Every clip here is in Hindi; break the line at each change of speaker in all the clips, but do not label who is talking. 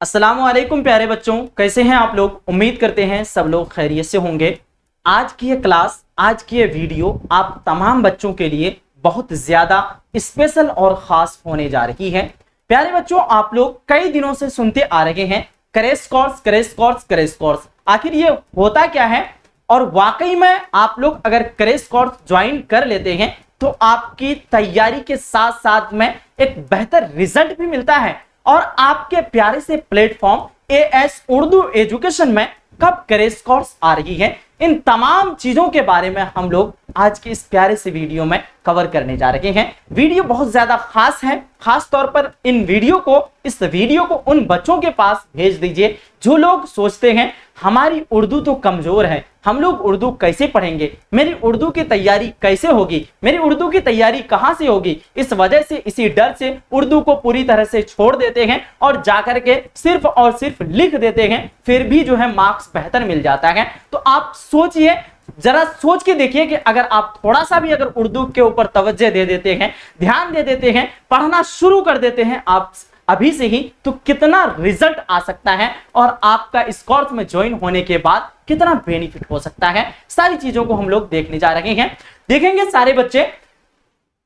अस्सलामुअलैकुम प्यारे बच्चों, कैसे हैं आप लोग। उम्मीद करते हैं सब लोग खैरियत से होंगे। आज की ये क्लास, आज की ये वीडियो आप तमाम बच्चों के लिए बहुत ज्यादा स्पेशल और खास होने जा रही है। प्यारे बच्चों, आप लोग कई दिनों से सुनते आ रहे हैं crash course, crash course, crash course. आखिर ये होता क्या है और वाकई में आप लोग अगर क्रैश कोर्स ज्वाइन कर लेते हैं तो आपकी तैयारी के साथ साथ में एक बेहतर रिजल्ट भी मिलता है। और आपके प्यारे से प्लेटफॉर्म एएस उर्दू एजुकेशन में कब क्रैश कोर्स आ रही है, इन तमाम चीजों के बारे में हम लोग आज के इस प्यारे से वीडियो में कवर करने जा रहे हैं। वीडियो बहुत ज्यादा खास है। खास तौर पर इस वीडियो को उन बच्चों के पास भेज दीजिए जो लोग सोचते हैं हमारी उर्दू तो कमजोर है, हम लोग उर्दू कैसे पढ़ेंगे, मेरी उर्दू की तैयारी कैसे होगी, मेरी उर्दू की तैयारी कहां से होगी। इस वजह से, इसी डर से उर्दू को पूरी तरह से छोड़ देते हैं और जाकर के सिर्फ और सिर्फ लिख देते हैं, फिर भी जो है मार्क्स बेहतर मिल जाता है। तो आप सोचिए, जरा सोच के देखिए कि अगर आप थोड़ा सा भी अगर उर्दू के ऊपर तवज्जो दे देते हैं, ध्यान दे देते हैं, पढ़ना शुरू कर देते हैं आप अभी से ही, तो कितना रिजल्ट आ सकता है और आपका इस कोर्स में ज्वाइन होने के बाद कितना बेनिफिट हो सकता है। सारी चीजों को हम लोग देखने जा रहे हैं। देखेंगे सारे बच्चे,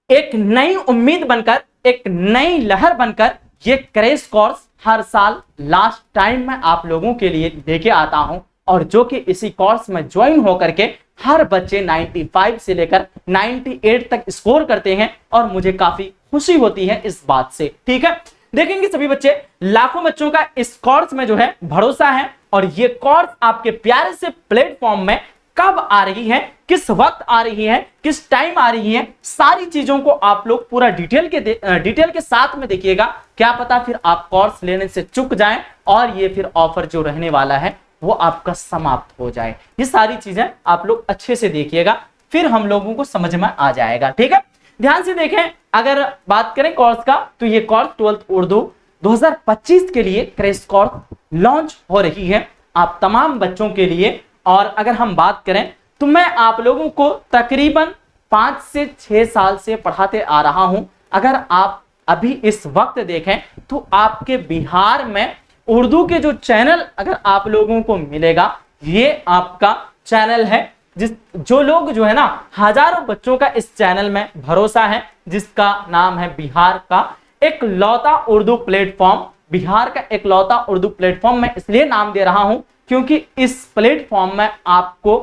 एक नई उम्मीद बनकर, एक नई लहर बनकर ये क्रैश कोर्स हर साल लास्ट टाइम में आप लोगों के लिए लेके आता हूं, और जो कि इसी कोर्स में ज्वाइन होकर के हर बच्चे 95 से लेकर 98 तक स्कोर करते हैं और मुझे काफी खुशी होती है इस बात से। ठीक है, देखेंगे सभी बच्चे, लाखों बच्चों का इस कोर्स में जो है भरोसा है, और ये कोर्स आपके प्यारे से प्लेटफॉर्म में कब आ रही है, किस वक्त आ रही है, किस टाइम आ रही है, सारी चीजों को आप लोग पूरा डिटेल के साथ में देखिएगा। क्या पता फिर आप कोर्स लेने से चूक जाएं और ये फिर ऑफर जो रहने वाला है वो आपका समाप्त हो जाए। ये सारी चीजें आप लोग अच्छे से देखिएगा, फिर हम लोगों को समझ में आ जाएगा। ठीक है, ध्यान से देखें। अगर बात करें कोर्स का, तो ये कोर्स 12th उर्दू 2025 के लिए क्रैश कोर्स लॉन्च हो रही है आप तमाम बच्चों के लिए। और अगर हम बात करें तो मैं आप लोगों को तकरीबन 5 से 6 साल से पढ़ाते आ रहा हूं। अगर आप अभी इस वक्त देखें तो आपके बिहार में उर्दू के जो चैनल अगर आप लोगों को मिलेगा, ये आपका चैनल है। जो लोग जो है ना, हजारों बच्चों का इस चैनल में भरोसा है, जिसका नाम है बिहार का एक लौता उर्दू प्लेटफॉर्म। बिहार का एक लौता उर्दू प्लेटफॉर्म मैं इसलिए नाम दे रहा हूं क्योंकि इस प्लेटफॉर्म में आपको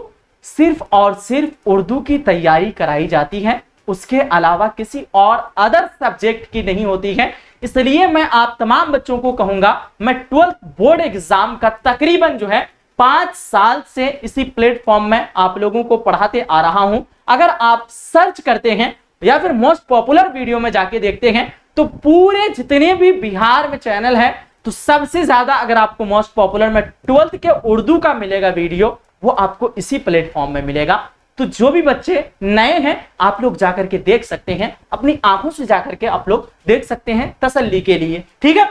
सिर्फ और सिर्फ उर्दू की तैयारी कराई जाती है, उसके अलावा किसी और अदर सब्जेक्ट की नहीं होती है। इसलिए मैं आप तमाम बच्चों को कहूंगा, मैं 12th बोर्ड एग्जाम का तकरीबन जो है 5 साल से इसी प्लेटफॉर्म में आप लोगों को पढ़ाते आ रहा हूं। अगर आप सर्च करते हैं या फिर मोस्ट पॉपुलर वीडियो में जाके देखते हैं तो पूरे जितने भी बिहार में चैनल है, तो सबसे ज्यादा अगर आपको मोस्ट पॉपुलर में 12th के उर्दू का मिलेगा वीडियो, वो आपको इसी प्लेटफॉर्म में मिलेगा। तो जो भी बच्चे नए हैं आप लोग जाकर के देख सकते हैं, अपनी आंखों से जाकर के आप लोग देख सकते हैं तसल्ली के लिए। ठीक है,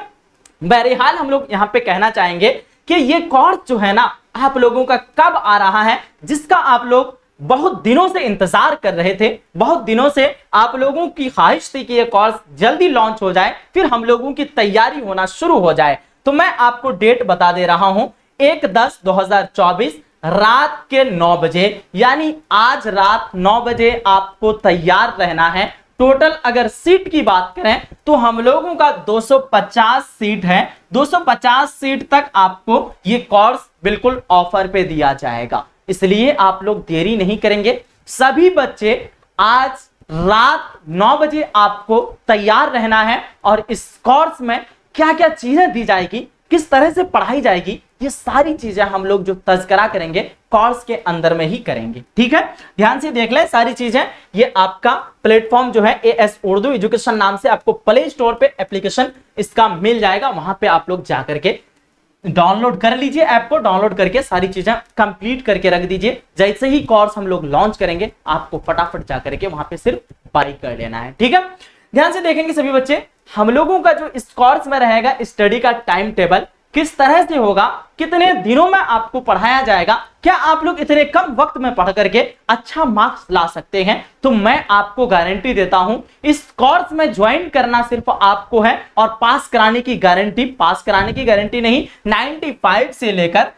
बहरहाल हम लोग यहां पे कहना चाहेंगे कि ये कोर्स जो है ना आप लोगों का कब आ रहा है, जिसका आप लोग बहुत दिनों से इंतजार कर रहे थे। बहुत दिनों से आप लोगों की ख्वाहिश थी कि ये कोर्स जल्दी लॉन्च हो जाए, फिर हम लोगों की तैयारी होना शुरू हो जाए। तो मैं आपको डेट बता दे रहा हूं, 1/10/2024 रात के 9 बजे, यानी आज रात 9 बजे आपको तैयार रहना है। टोटल अगर सीट की बात करें तो हम लोगों का 250 सीट है। 250 सीट तक आपको ये कोर्स बिल्कुल ऑफर पे दिया जाएगा, इसलिए आप लोग देरी नहीं करेंगे। सभी बच्चे आज रात 9 बजे आपको तैयार रहना है, और इस कोर्स में क्या क्या चीजें दी जाएगी, किस तरह से पढ़ाई जाएगी, ये सारी चीजें हम लोग जो तज़किरा करेंगे कोर्स के अंदर में ही करेंगे। ठीक है, ध्यान से देख लें सारी चीजें। ये आपका प्लेटफॉर्म जो है एएस उर्दू एजुकेशन नाम से आपको प्ले स्टोर पे एप्लीकेशन इसका मिल जाएगा, वहां पे आप लोग जाकर के डाउनलोड कर लीजिए। ऐप को डाउनलोड करके सारी चीजें कंप्लीट करके रख दीजिए। जैसे ही कोर्स हम लोग लॉन्च करेंगे आपको फटाफट जाकर के वहां पे सिर्फ बाई कर लेना है। ठीक है, ध्यान से देखेंगे सभी बच्चे, हम लोगों का जो इस कोर्स में रहेगा स्टडी का टाइम टेबल, किस तरह से होगा, कितने दिनों में आपको पढ़ाया जाएगा, क्या आप लोग इतने कम वक्त में पढ़ करके अच्छा मार्क्स ला सकते हैं, तो मैं आपको गारंटी देता हूं इस कोर्स में ज्वाइन करना सिर्फ आपको है और पास कराने की गारंटी नहीं, 95 से लेकर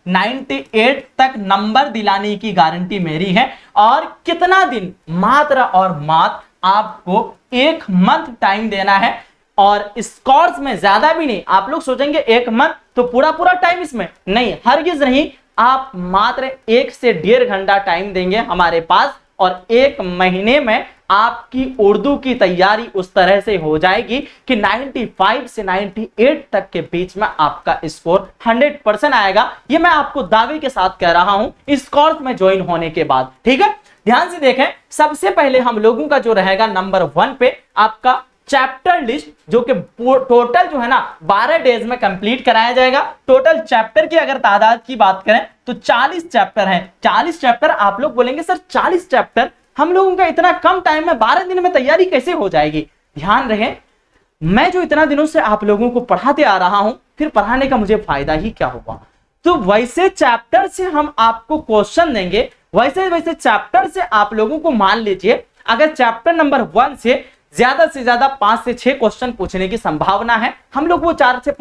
98 तक नंबर दिलाने की गारंटी मेरी है। और कितना दिन, मात्र और मात्र आपको 1 मंथ टाइम देना है। और इस कोर्स में ज्यादा भी नहीं, आप लोग सोचेंगे 1 मंथ तो पूरा टाइम इसमें नहीं, हरगिज नहीं, आप मात्र 1 से 1.5 घंटा टाइम देंगे हमारे पास और 1 महीने में आपकी उर्दू की तैयारी उस तरह से हो जाएगी कि 95 से 98 तक के बीच में आपका स्कोर 100% आएगा। ये मैं आपको दावे के साथ कह रहा हूं इस कोर्स में ज्वाइन होने के बाद। ठीक है, ध्यान से देखें, सबसे पहले हम लोगों का जो रहेगा नंबर 1 पे आपका चैप्टर लिस्ट, जो कि टोटल जो है ना 12 डेज में कंप्लीट कराया जाएगा। टोटल चैप्टर की अगर तादाद की बात करें तो 40 चैप्टर हैं। 40 चैप्टर, आप लोग बोलेंगे सर 40 चैप्टर, हम लोगों का इतना कम टाइम में 12 दिन में तैयारी कैसे हो जाएगी? ध्यान रहे, मैं जो इतना दिनों से आप लोगों को पढ़ाते आ रहा हूं, फिर पढ़ाने का मुझे फायदा ही क्या होगा? तो वैसे चैप्टर से हम आपको क्वेश्चन देंगे, वैसे चैप्टर से आप लोगों को, मान लीजिए अगर चैप्टर नंबर 1 से ज्यादा 5 से 6 क्वेश्चन पूछने की संभावना है, हम लोग वो 4 से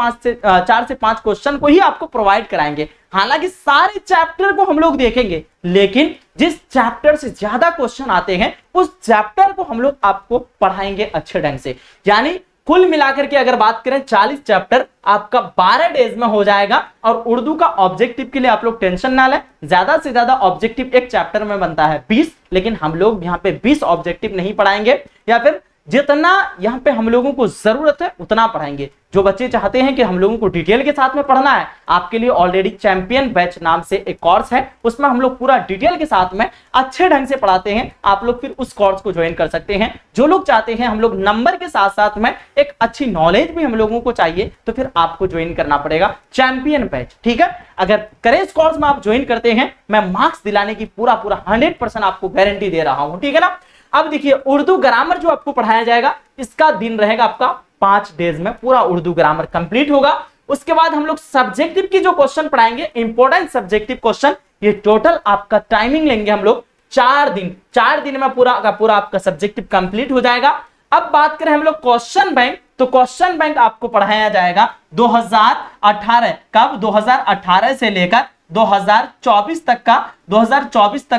5 क्वेश्चन को ही आपको प्रोवाइड कराएंगे। हालांकि सारे चैप्टर को हम लोग देखेंगे, लेकिन जिस चैप्टर से ज्यादा क्वेश्चन आते हैं उस चैप्टर को हम लोग आपको पढ़ाएंगे अच्छे ढंग से। यानी कुल मिलाकर के अगर बात करें 40 चैप्टर आपका 12 डेज में हो जाएगा। और उर्दू का ऑब्जेक्टिव के लिए आप लोग टेंशन ना लें, ज्यादा से ज्यादा ऑब्जेक्टिव एक चैप्टर में बनता है 20, लेकिन हम लोग यहाँ पे 20 ऑब्जेक्टिव नहीं पढ़ाएंगे, या फिर जितना यहाँ पे हम लोगों को जरूरत है उतना पढ़ाएंगे। जो बच्चे चाहते हैं कि हम लोगों को डिटेल के साथ में पढ़ना है, आपके लिए ऑलरेडी चैंपियन बैच नाम से एक कोर्स है, उसमें हम लोग पूरा डिटेल के साथ में अच्छे ढंग से पढ़ाते हैं। आप लोग फिर उस कोर्स को ज्वाइन कर सकते हैं। जो लोग चाहते हैं हम लोग नंबर के साथ साथ में एक अच्छी नॉलेज भी हम लोगों को चाहिए, तो फिर आपको ज्वाइन करना पड़ेगा चैंपियन बैच। ठीक है, अगर करेज कोर्स में आप ज्वाइन करते हैं, मैं मार्क्स दिलाने की पूरा 100% आपको गारंटी दे रहा हूं। ठीक है ना। अब देखिए, उर्दू ग्रामर जो आपको पढ़ाया जाएगा, इसका दिन रहेगा आपका 5 डेज में पूरा उर्दू ग्रामर कंप्लीट होगा। उसके बाद हम लोग सब्जेक्टिव की जो क्वेश्चन पढ़ाएंगे, इंपॉर्टेंट सब्जेक्टिव क्वेश्चन, ये टोटल आपका टाइमिंग लेंगे हम लोग 4 दिन। 4 दिन में पूरा का पूरा आपका सब्जेक्टिव कंप्लीट हो जाएगा। अब बात करें हम लोग क्वेश्चन बैंक, तो क्वेश्चन बैंक आपको पढ़ाया जाएगा 2018, कब? 2018 से लेकर 2024 तक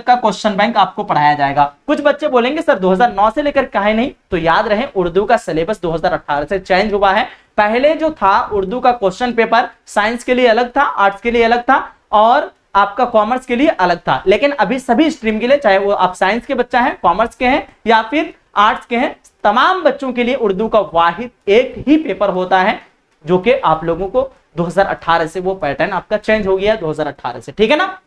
का क्वेश्चन बैंक आपको पढ़ाया जाएगा। कुछ बच्चे बोलेंगे सर 2009 से लेकर काहे नहीं? तो याद रहे, उर्दू का सिलेबस 2018 से चेंज हुआ है। पहले जो था उर्दू का क्वेश्चन पेपर, साइंस के लिए अलग था, आर्ट्स के लिए अलग था और आपका कॉमर्स के लिए अलग था। लेकिन अभी सभी स्ट्रीम के लिए, चाहे वो आप साइंस के बच्चा है, कॉमर्स के हैं या फिर आर्ट्स के हैं, तमाम बच्चों के लिए उर्दू का वाहिद एक ही पेपर होता है, जो कि आप लोगों को 2018 से वो पैटर्न आपका चेंज हो गया 2018 से। ठीक है ना।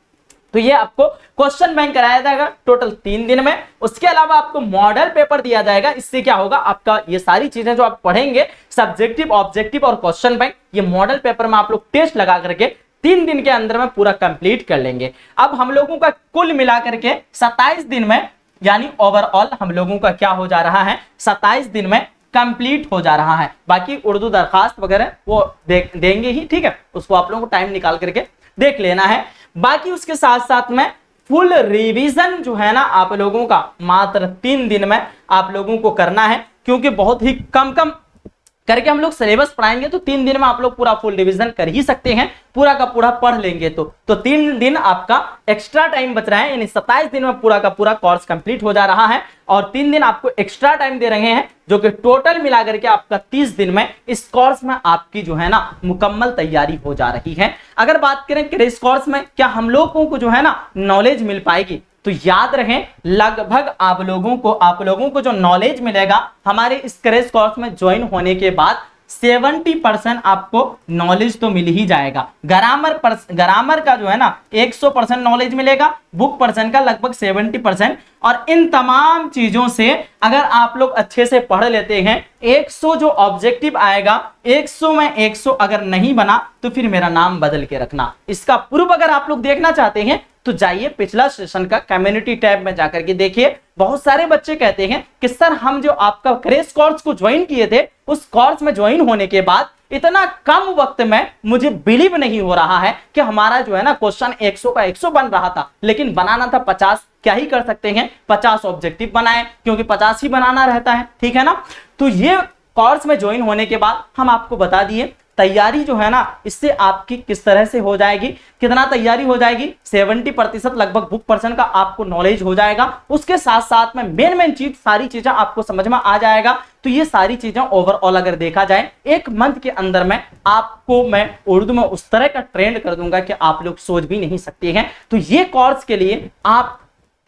तो ये आपको क्वेश्चन बैंक कराया जाएगा टोटल 3 दिन में। उसके अलावा आपको मॉडल पेपर दिया जाएगा। इससे क्या होगा, आपका ये सारी चीजें जो आप पढ़ेंगे, सब्जेक्टिव, ऑब्जेक्टिव और क्वेश्चन बैंक, ये मॉडल पेपर में आप लोग टेस्ट लगा करके 3 दिन के अंदर में पूरा कंप्लीट कर लेंगे। अब हम लोगों का कुल मिलाकर के 27 दिन में, यानी ओवरऑल हम लोगों का क्या हो जा रहा है, 27 दिन में कंप्लीट हो जा रहा है। बाकी उर्दू दरखास्त वगैरह वो देंगे ही। ठीक है, उसको आप लोगों को टाइम निकाल करके देख लेना है। बाकी उसके साथ साथ में फुल रिवीजन जो है ना, आप लोगों का मात्र 3 दिन में आप लोगों को करना है, क्योंकि बहुत ही कम करके हम लोग सिलेबस पढ़ाएंगे, तो 3 दिन में आप लोग पूरा फुल रिवीजन कर ही सकते हैं। पूरा का पूरा पढ़ लेंगे तो 3 दिन आपका एक्स्ट्रा टाइम बच रहा है, यानी 27 दिन में पूरा का पूरा कोर्स कंप्लीट हो जा रहा है। और 3 दिन आपको एक्स्ट्रा टाइम दे रहे हैं, जो कि टोटल मिलाकर के आपका 30 दिन में इस कोर्स में आपकी जो है ना मुकम्मल तैयारी हो जा रही है। अगर बात करें कि इस कोर्स में क्या हम लोगों को जो है ना नॉलेज मिल पाएगी, तो याद रखें, लगभग आप लोगों को जो नॉलेज मिलेगा हमारे इस करेज कोर्स में ज्वाइन होने के बाद 70% आपको नॉलेज तो मिल ही जाएगा। ग्रामर का जो है ना 100% नॉलेज मिलेगा, बुक पर्सन का लगभग 70%। और इन तमाम चीजों से अगर आप लोग अच्छे से पढ़ लेते हैं, 100 जो ऑब्जेक्टिव आएगा, 100 में 100 अगर नहीं बना तो फिर मेरा नाम बदल के रखना। इसका प्रूफ अगर आप लोग देखना चाहते हैं तो जाइए पिछला सेशन का कम्युनिटी टैब में जाकर के देखिए। बहुत सारे बच्चे कहते हैं कि सर हम जो आपका करेज कोर्स को ज्वाइन किए थे, उस कोर्स में ज्वाइन होने के बाद इतना कम वक्त में मुझे बिलीव नहीं हो रहा है कि हमारा जो है ना क्वेश्चन 100 का 100 बन रहा था, लेकिन बनाना था 50। क्या ही कर सकते हैं, 50 ऑब्जेक्टिव बनाए, क्योंकि 50 ही बनाना रहता है, ठीक है ना। तो ये कोर्स में ज्वाइन होने के बाद हम आपको बता दिए तैयारी जो है ना इससे आपकी किस तरह से हो जाएगी, कितना तैयारी हो जाएगी, 70% लगभग बुक पर्सन का आपको नॉलेज हो जाएगा। उसके साथ साथ में मेन चीज सारी चीजें आपको समझ में आ जाएगा। तो ये सारी चीजें ओवरऑल अगर देखा जाए 1 मंथ के अंदर में आपको मैं उर्दू में उस तरह का ट्रेंड कर दूंगा कि आप लोग सोच भी नहीं सकते हैं। तो ये कोर्स के लिए आप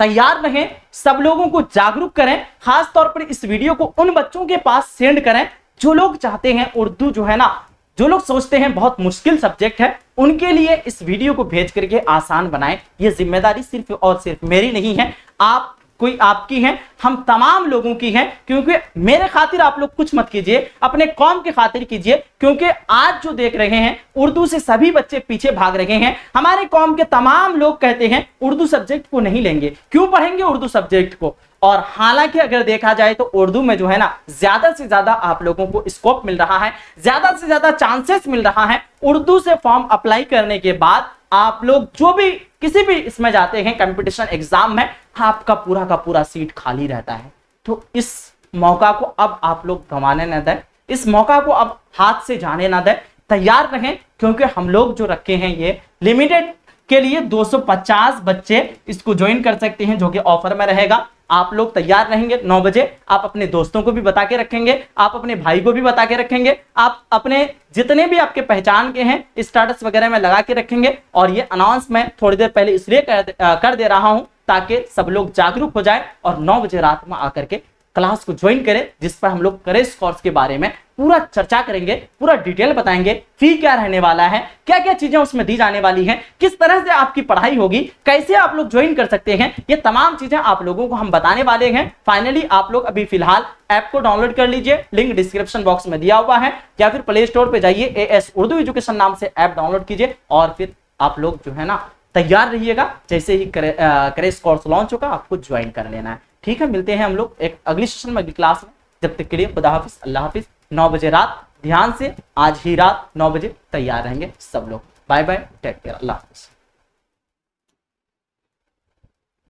तैयार रहें, सब लोगों को जागरूक करें, खास तौर पर इस वीडियो को उन बच्चों के पास सेंड करें जो लोग चाहते हैं उर्दू जो है ना, जो लोग सोचते हैं बहुत मुश्किल सब्जेक्ट है, उनके लिए इस वीडियो को भेज करके आसान बनाएं। ये जिम्मेदारी सिर्फ और सिर्फ मेरी नहीं है, आप कोई आपकी है, हम तमाम लोगों की है। क्योंकि मेरे खातिर आप लोग कुछ मत कीजिए, अपने कौम के खातिर कीजिए। क्योंकि आज जो देख रहे हैं उर्दू से सभी बच्चे पीछे भाग रहे हैं। हमारे कौम के तमाम लोग कहते हैं उर्दू सब्जेक्ट को नहीं लेंगे, क्यों पढ़ेंगे उर्दू सब्जेक्ट को। और हालांकि अगर देखा जाए तो उर्दू में जो है ना ज्यादा से ज्यादा आप लोगों को स्कोप मिल रहा है, ज्यादा से ज्यादा चांसेस मिल रहा है। उर्दू से फॉर्म अप्लाई करने के बाद आप लोग जो भी किसी भी इसमें जाते हैं कंपटीशन एग्जाम में, आपका पूरा का पूरा सीट खाली रहता है। तो इस मौका को अब आप लोग गंवाने न दें, इस मौका को अब हाथ से जाने ना दें, तैयार रहें। क्योंकि हम लोग जो रखे हैं ये लिमिटेड के लिए 250 बच्चे इसको ज्वाइन कर सकते हैं, जो कि ऑफर में रहेगा। आप लोग तैयार रहेंगे 9 बजे, आप अपने दोस्तों को भी बता के रखेंगे, आप अपने भाई को भी बता के रखेंगे, आप अपने जितने भी आपके पहचान के हैं स्टेटस वगैरह में लगा के रखेंगे। और ये अनाउंस मैं थोड़ी देर पहले इसलिए कर दे रहा हूं ताकि सब लोग जागरूक हो जाए और 9 बजे रात में आकर के क्लास को ज्वाइन करें, जिस पर हम लोग करें इस कोर्स के बारे में पूरा चर्चा करेंगे, पूरा डिटेल बताएंगे, फी क्या रहने वाला है, क्या क्या चीजें उसमें दी जाने वाली हैं, किस तरह से आपकी पढ़ाई होगी, कैसे आप लोग ज्वाइन कर सकते हैं, ये तमाम चीजें आप लोगों को हम बताने वाले हैं। फाइनली आप लोग अभी फिलहाल ऐप को डाउनलोड कर लीजिए, लिंक डिस्क्रिप्शन बॉक्स में दिया हुआ है, या फिर प्ले स्टोर पे जाइए, AS उर्दू एजुकेशन नाम से ऐप डाउनलोड कीजिए और फिर आप लोग जो है ना तैयार रहिएगा। जैसे ही करें कोर्स लॉन्च होगा आपको ज्वाइन कर लेना है, ठीक है। मिलते हैं हम लोग एक अगली सेशन में, अगली क्लास में। जब तक के लिए खुदा हाफिज, अल्लाह हाफिज। 9 बजे रात ध्यान से, आज ही रात 9 बजे तैयार रहेंगे सब लोग। बाय बाय, टेक केयर, अल्लाह हाफिज।